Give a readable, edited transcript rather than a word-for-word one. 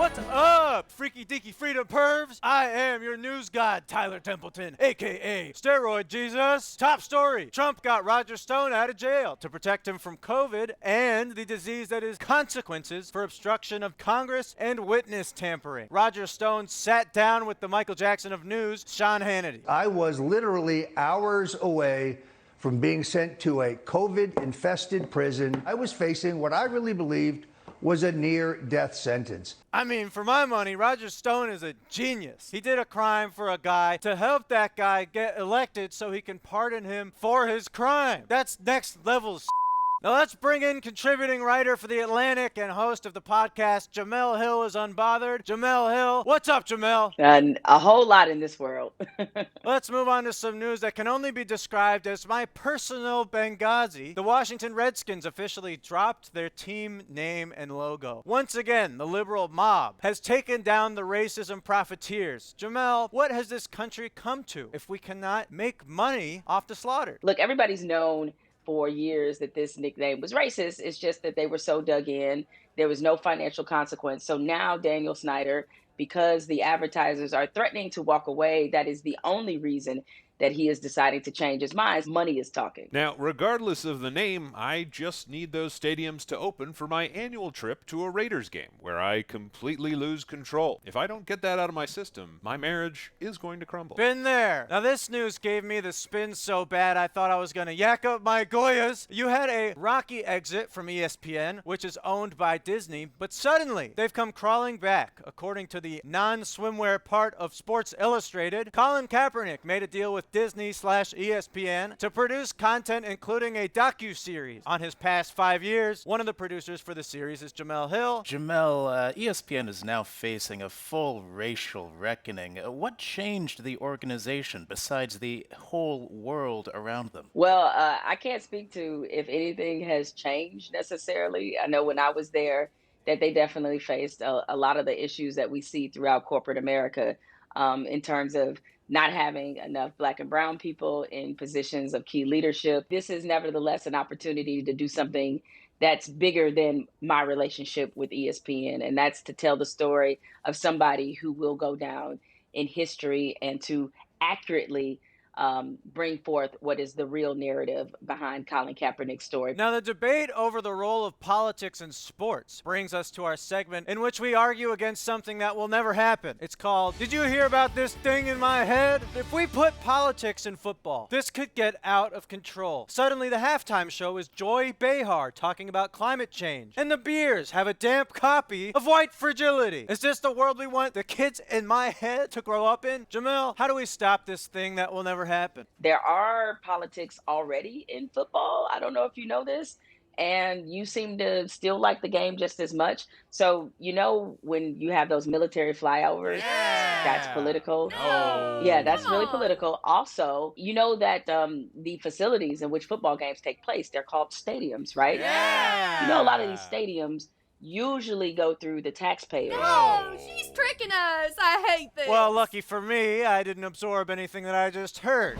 What's up, freaky deaky freedom pervs? I am your news god, Tyler Templeton, aka Steroid Jesus. Top story: Trump got Roger Stone out of jail to protect him from COVID and the disease that is consequences for obstruction of Congress and witness tampering. Roger Stone sat down with the Michael Jackson of news, Sean Hannity. I was literally hours away from being sent to a COVID-infested prison. I was facing what I really believed was a near-death sentence. I mean, for my money, Roger Stone is a genius. He did a crime for a guy to help that guy get elected so he can pardon him for his crime. That's next level. Now let's bring in contributing writer for The Atlantic and host of the podcast, Jemele Hill is Unbothered. Jemele Hill, what's up, Jemele? And a whole lot in this world. Let's move on to some news that can only be described as my personal Benghazi. The Washington Redskins officially dropped their team name and logo. Once again, the liberal mob has taken down the racism profiteers. Jemele, what has this country come to if we cannot make money off the slaughter? Look, everybody's known for years that this nickname was racist. It's just that they were so dug in. There was no financial consequence. So now Daniel Snyder, because the advertisers are threatening to walk away, that is the only reason that he is deciding to change his mind. Money is talking. Now, regardless of the name, I just need those stadiums to open for my annual trip to a Raiders game, where I completely lose control. If I don't get that out of my system, my marriage is going to crumble. Been there. Now this news gave me the spin so bad I thought I was gonna yak up my Goyas. You had a rocky exit from ESPN, which is owned by Disney, but suddenly they've come crawling back. According to the non-swimwear part of Sports Illustrated, Colin Kaepernick made a deal with Disney/ESPN to produce content including a docu-series on his past 5 years. One of the producers for the series is Jemele Hill. Jemele, ESPN is now facing a full racial reckoning. What changed the organization besides the whole world around them? Well, I can't speak to if anything has changed necessarily. I know when I was there that they definitely faced a lot of the issues that we see throughout corporate America in terms of not having enough Black and brown people in positions of key leadership. This is nevertheless an opportunity to do something that's bigger than my relationship with ESPN, and that's to tell the story of somebody who will go down in history and to accurately bring forth what is the real narrative behind Colin Kaepernick's story. Now, the debate over the role of politics in sports brings us to our segment in which we argue against something that will never happen. It's called, Did You Hear About This Thing in My Head? If we put politics in football, this could get out of control. Suddenly, the halftime show is Joy Behar talking about climate change, and the Bears have a damp copy of White Fragility. Is this the world we want the kids in my head to grow up in? Jemele, how do we stop this thing that will never happen? There are politics already in football. I don't know if you know this, and you seem to still like the game just as much. So, you know, when you have those military flyovers, that's political. No. Yeah, that's really political. Also, you know that the facilities in which football games take place, they're called stadiums, right? Yeah. You know, a lot of these stadiums usually go through the taxpayers. Oh, she's tricking us. I hate this. Well, lucky for me, I didn't absorb anything that I just heard.